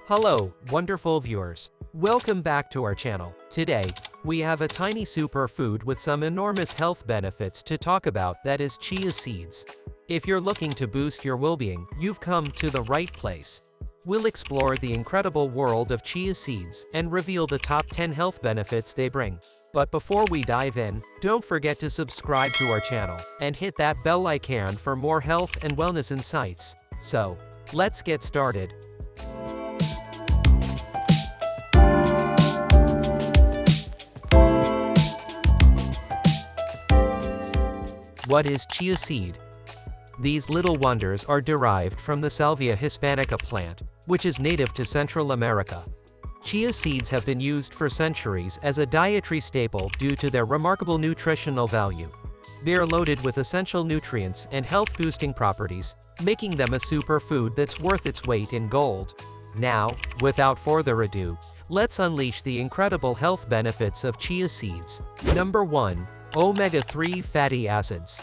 Hello, wonderful viewers. Welcome back to our channel. Today, we have a tiny superfood with some enormous health benefits to talk about, that is chia seeds. If you're looking to boost your well-being, you've come to the right place. We'll explore the incredible world of chia seeds and reveal the top 10 health benefits they bring. But before we dive in, don't forget to subscribe to our channel and hit that bell icon for more health and wellness insights. So, let's get started. What is chia seed? These little wonders are derived from the Salvia hispanica plant, which is native to Central America. Chia seeds have been used for centuries as a dietary staple due to their remarkable nutritional value. They are loaded with essential nutrients and health-boosting properties, making them a superfood that's worth its weight in gold. Now, without further ado, let's unleash the incredible health benefits of chia seeds. Number 1. Omega-3 fatty acids.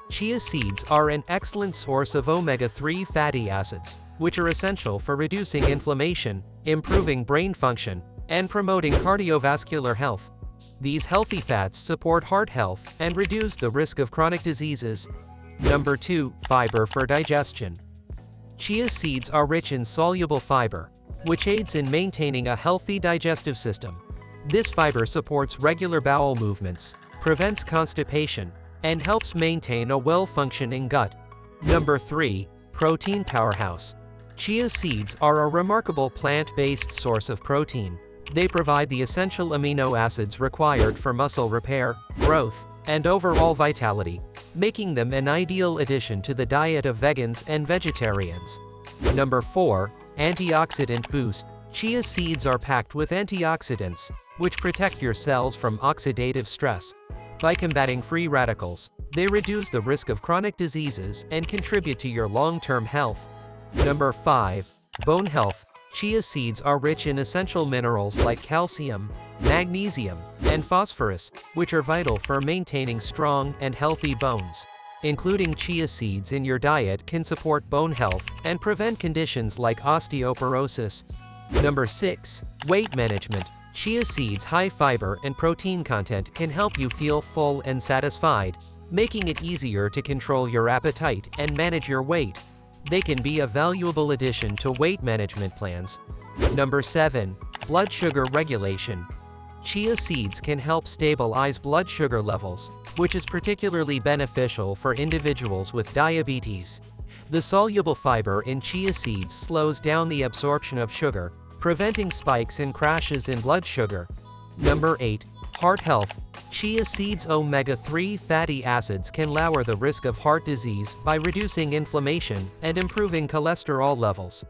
Chia seeds are an excellent source of omega-3 fatty acids, which are essential for reducing inflammation, improving brain function, and promoting cardiovascular health. These healthy fats support heart health and reduce the risk of chronic diseases. Number 2. Fiber for digestion. Chia seeds are rich in soluble fiber, which aids in maintaining a healthy digestive system. This fiber supports regular bowel movements, prevents constipation, and helps maintain a well-functioning gut. Number 3. Protein powerhouse. Chia seeds are a remarkable plant-based source of protein. They provide the essential amino acids required for muscle repair, growth, and overall vitality, making them an ideal addition to the diet of vegans and vegetarians. Number 4. Antioxidant Boost. Chia seeds are packed with antioxidants, which protect your cells from oxidative stress. By combating free radicals, they reduce the risk of chronic diseases and contribute to your long-term health. Number 5. Bone health. Chia seeds are rich in essential minerals like calcium, magnesium, and phosphorus, which are vital for maintaining strong and healthy bones. Including chia seeds in your diet can support bone health and prevent conditions like osteoporosis. Number 6. Weight management. Chia seeds' high fiber and protein content can help you feel full and satisfied, making it easier to control your appetite and manage your weight. They can be a valuable addition to weight management plans. Number 7. Blood sugar regulation. Chia seeds can help stabilize blood sugar levels, which is particularly beneficial for individuals with diabetes. The soluble fiber in chia seeds slows down the absorption of sugar, preventing spikes and crashes in blood sugar. Number 8. Heart health. Chia seeds' omega-3 fatty acids can lower the risk of heart disease by reducing inflammation and improving cholesterol levels.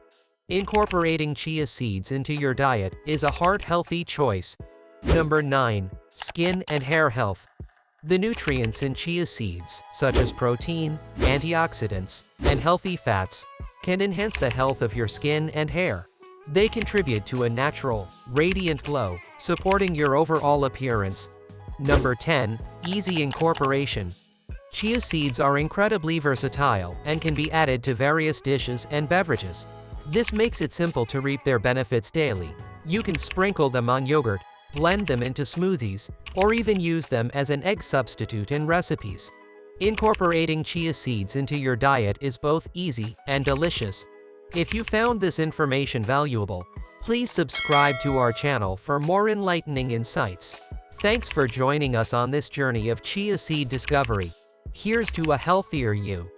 Incorporating chia seeds into your diet is a heart-healthy choice. Number 9. Skin and hair health. The nutrients in chia seeds, such as protein, antioxidants, and healthy fats, can enhance the health of your skin and hair. They contribute to a natural, radiant glow, supporting your overall appearance. Number 10. Easy incorporation. Chia seeds are incredibly versatile and can be added to various dishes and beverages. This makes it simple to reap their benefits daily. You can sprinkle them on yogurt, blend them into smoothies, or even use them as an egg substitute in recipes. Incorporating chia seeds into your diet is both easy and delicious. If you found this information valuable, please subscribe to our channel for more enlightening insights. Thanks for joining us on this journey of chia seed discovery. Here's to a healthier you.